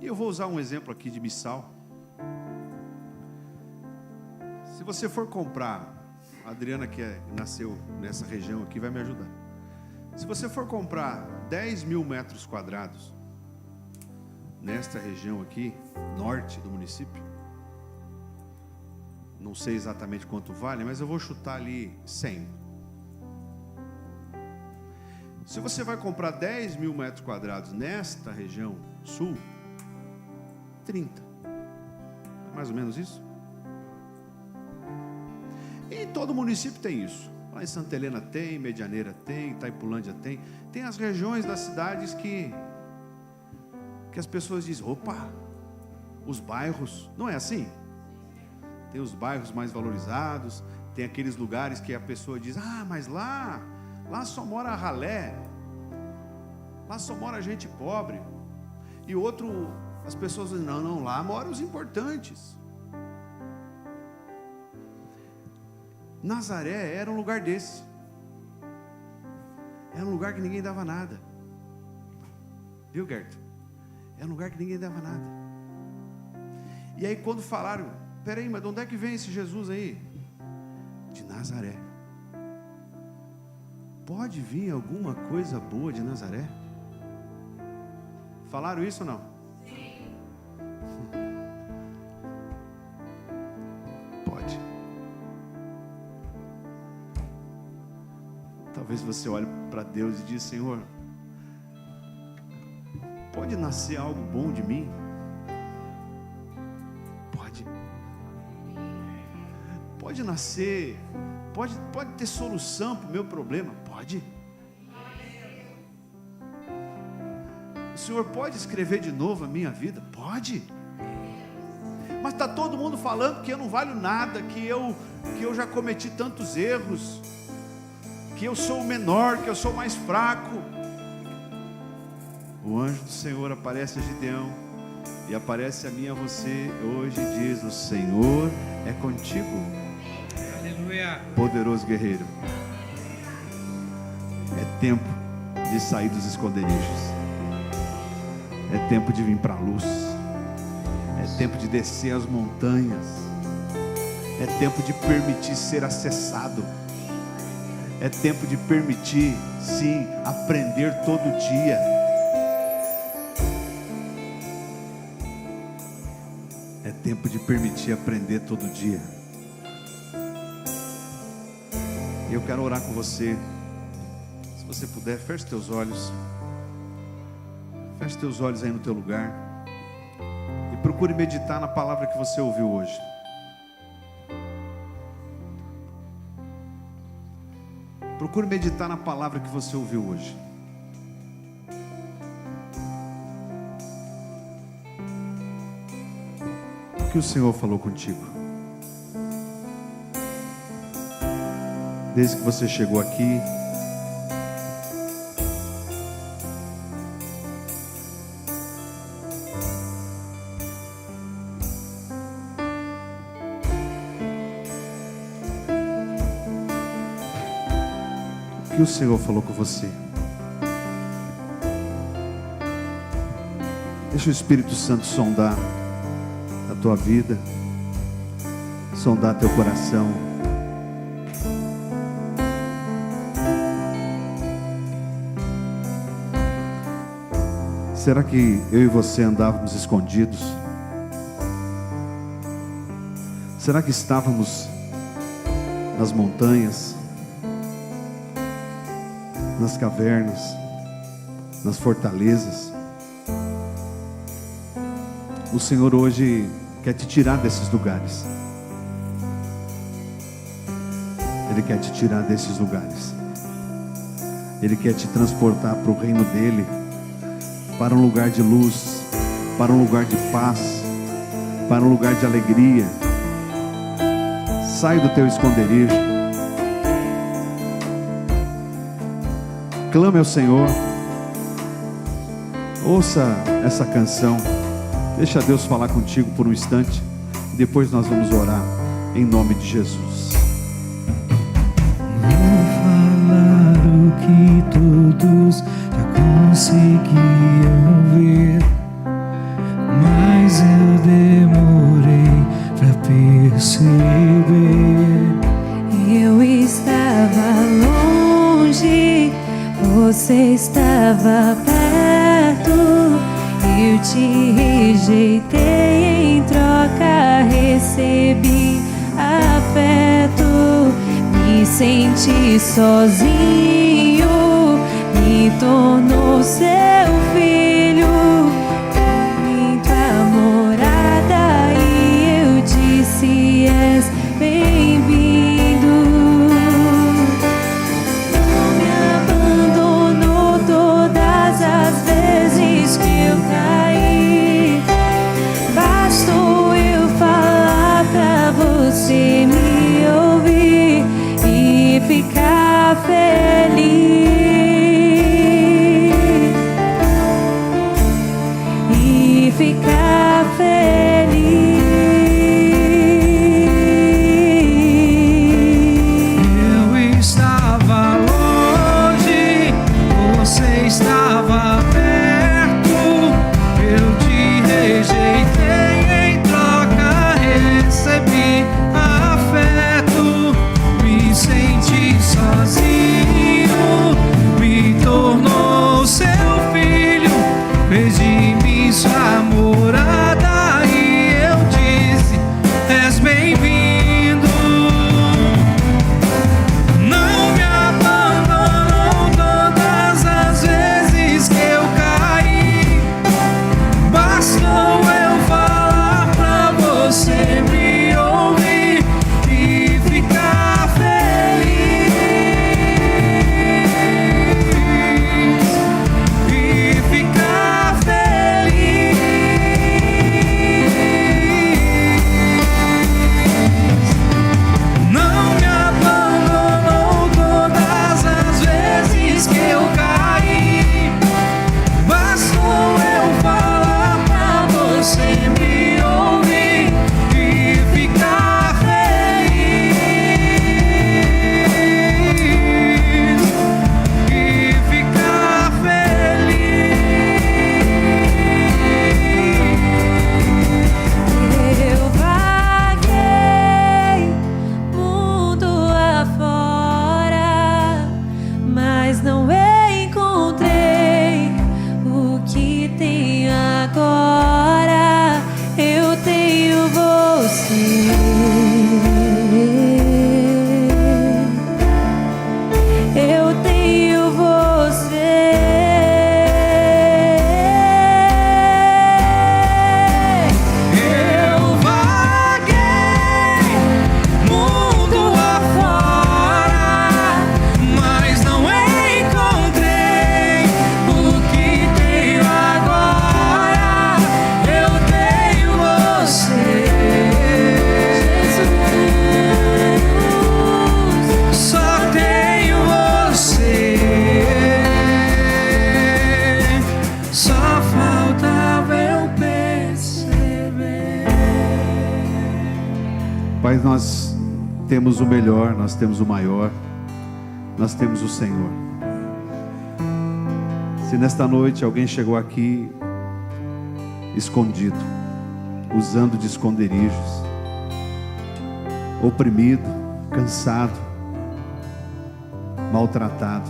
E eu vou usar um exemplo aqui de Missal. Se você for comprar, a Adriana que nasceu nessa região aqui vai me ajudar. Se você for comprar 10 mil metros quadrados nesta região aqui, norte do município, não sei exatamente quanto vale, mas eu vou chutar ali 100. Se você vai comprar 10 mil metros quadrados nesta região sul, 30. É mais ou menos isso? E todo município tem isso. Lá em Santa Helena tem, Medianeira tem, Itaipulândia tem. Tem as regiões das cidades que as pessoas dizem: opa, os bairros, não é assim? Tem os bairros mais valorizados, tem aqueles lugares que a pessoa diz: ah, mas lá só mora ralé, lá só mora gente pobre. E outro, as pessoas dizem: não, lá moram os importantes. Nazaré era um lugar desse. Era um lugar que ninguém dava nada. Viu, Gert? Era um lugar que ninguém dava nada. E aí quando falaram: peraí, mas de onde é que vem esse Jesus aí? De Nazaré. Pode vir alguma coisa boa de Nazaré? Falaram isso ou não? Sim. Pode. Talvez você olhe para Deus e diz: Senhor, pode nascer algo bom de mim? Pode. Pode nascer, pode ter solução para o meu problema? Pode. O Senhor pode escrever de novo a minha vida? Pode. Mas está todo mundo falando que eu não valho nada, que eu já cometi tantos erros, que eu sou o menor, que eu sou mais fraco. O anjo do Senhor aparece a Gideão e aparece a mim e a você hoje e diz: o Senhor é contigo. Aleluia. Poderoso guerreiro. É tempo de sair dos esconderijos. É tempo de vir para a luz. É tempo de descer as montanhas. É tempo de permitir ser acessado. É tempo de permitir, sim, aprender todo dia. É tempo de permitir aprender todo dia. Eu quero orar com você. Se você puder, feche teus olhos. Feche teus olhos aí no teu lugar. E procure meditar na palavra que você ouviu hoje. Procure meditar na palavra que você ouviu hoje. O que o Senhor falou contigo? Desde que você chegou aqui, o que o Senhor falou com você? Deixa o Espírito Santo sondar a tua vida, sondar teu coração. Será que eu e você andávamos escondidos? Será que estávamos nas montanhas, nas cavernas, nas fortalezas? O Senhor hoje quer te tirar desses lugares. Ele quer te tirar desses lugares. Ele quer te transportar para o reino dele, para um lugar de luz, para um lugar de paz, para um lugar de alegria. Sai do teu esconderijo. Clame ao Senhor. Ouça essa canção. Deixa Deus falar contigo por um instante. Depois nós vamos orar em nome de Jesus. Vou falar o que todos já conseguiam ver, mas eu demorei pra perceber. Eu estava longe, você estava perto. Eu te rejeitei, em troca recebi afeto. Me senti sozinho, me tornou seu filho. Em tua morada e eu disse: és bem-vindo. Não me abandonou todas as vezes que eu caí. Bastou eu falar pra você me ouvir e ficar feliz. Pai, nós temos o melhor, nós temos o maior, nós temos o Senhor. Se nesta noite alguém chegou aqui escondido, usando de esconderijos, oprimido, cansado, maltratado,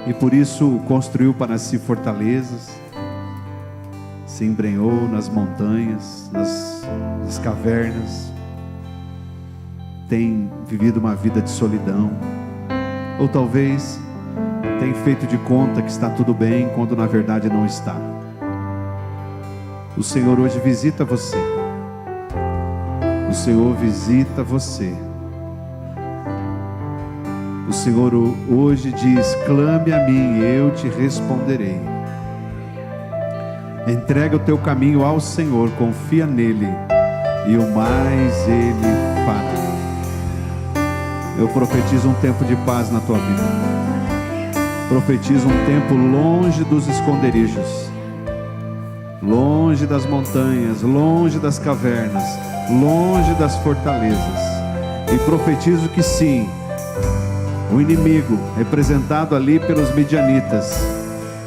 e por isso construiu para si fortalezas, se embrenhou nas montanhas, nas cavernas, tem vivido uma vida de solidão, ou talvez tem feito de conta que está tudo bem, quando na verdade não está. O Senhor hoje visita você. O Senhor visita você. O Senhor hoje diz: clame a mim e eu te responderei. Entrega o teu caminho ao Senhor, confia nele, e o mais ele fará. Eu profetizo um tempo de paz na tua vida. Profetizo um tempo longe dos esconderijos, longe das montanhas, longe das cavernas, longe das fortalezas. E profetizo que sim, o inimigo, representado ali pelos midianitas,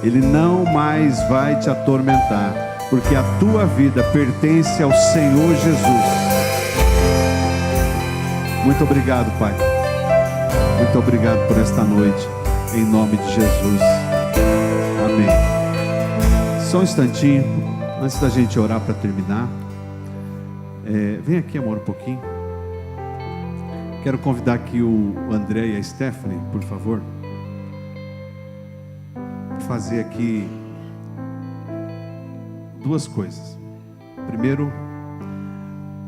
ele não mais vai te atormentar, porque a tua vida pertence ao Senhor Jesus. Muito obrigado, Pai. Muito obrigado por esta noite, em nome de Jesus. Amém. Só um instantinho, antes da gente orar para terminar. Vem aqui, amor, um pouquinho. Quero convidar aqui o André e a Stephanie, por favor, fazer aqui duas coisas. Primeiro,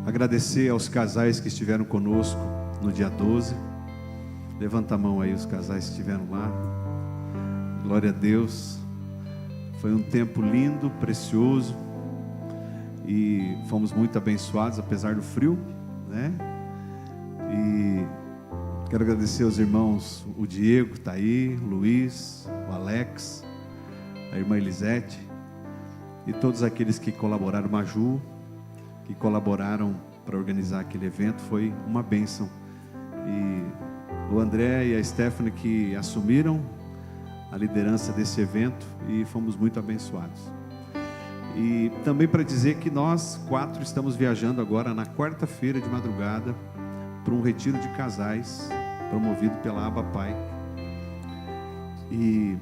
agradecer aos casais que estiveram conosco no dia 12. Levanta a mão aí os casais que estiveram lá. Glória a Deus. Foi um tempo lindo, precioso, e fomos muito abençoados apesar do frio, né? E quero agradecer aos irmãos, o Diego está aí, o Luiz, o Alex, a irmã Elisete e todos aqueles que colaboraram, Maju, que colaboraram para organizar aquele evento. Foi uma bênção. E o André e a Stephanie que assumiram a liderança desse evento, e fomos muito abençoados. E também para dizer que nós 4 estamos viajando agora na quarta-feira de madrugada para um retiro de casais promovido pela Abba Pai. E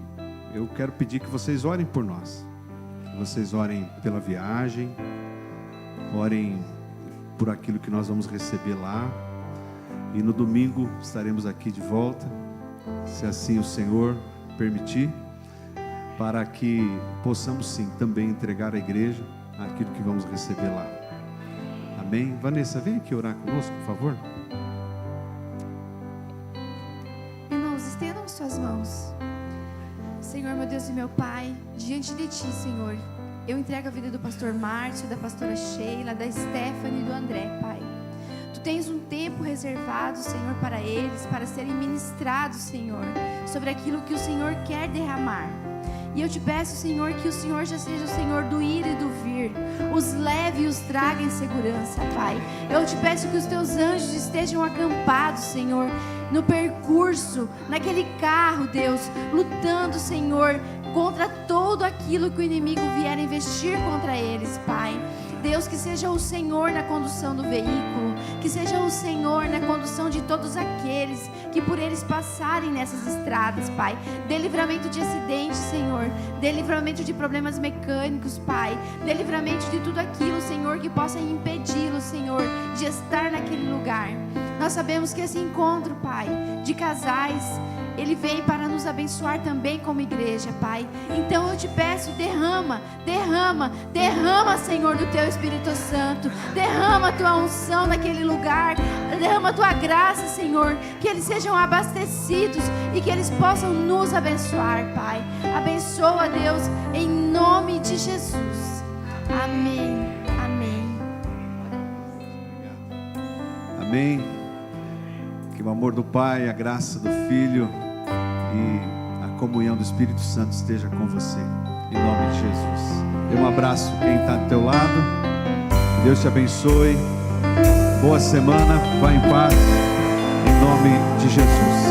eu quero pedir que vocês orem por nós, que vocês orem pela viagem, orem por aquilo que nós vamos receber lá, e no domingo estaremos aqui de volta, se assim o Senhor permitir, para que possamos sim também entregar à igreja aquilo que vamos receber lá. Amém? Vanessa, vem aqui orar conosco, por favor. Irmãos, estendam suas mãos. Senhor, meu Deus e meu Pai, diante de Ti, Senhor, eu entrego a vida do pastor Márcio, da pastora Sheila, da Stephanie e do André, Pai. Tu tens um tempo reservado, Senhor, para eles, para serem ministrados, Senhor, sobre aquilo que o Senhor quer derramar. E eu te peço, Senhor, que o Senhor já seja o Senhor do ir e do vir, os leve e os traga em segurança, Pai. Eu te peço que os teus anjos estejam acampados, Senhor, no percurso, naquele carro, Deus, lutando, Senhor, contra todo aquilo que o inimigo vier a investir contra eles, Pai. Deus, que seja o Senhor na condução do veículo, que seja o Senhor na condução de todos aqueles que por eles passarem nessas estradas, Pai. Dê livramento de acidentes, Senhor. Dê livramento de problemas mecânicos, Pai. Dê livramento de tudo aquilo, Senhor, que possa impedi-lo, Senhor, de estar naquele lugar. Nós sabemos que esse encontro, Pai, de casais, ele vem para nos abençoar também como igreja, Pai. Então eu te peço, derrama, Senhor, do Teu Espírito Santo. Derrama a Tua unção naquele lugar. Derrama a Tua graça, Senhor. Que eles sejam abastecidos e que eles possam nos abençoar, Pai. Abençoa, Deus, em nome de Jesus. Amém. Amém. Amém. Que o amor do Pai, a graça do Filho e a comunhão do Espírito Santo esteja com você, em nome de Jesus. Dê um abraço quem está do teu lado. Que Deus te abençoe. Boa semana, vá em paz, em nome de Jesus.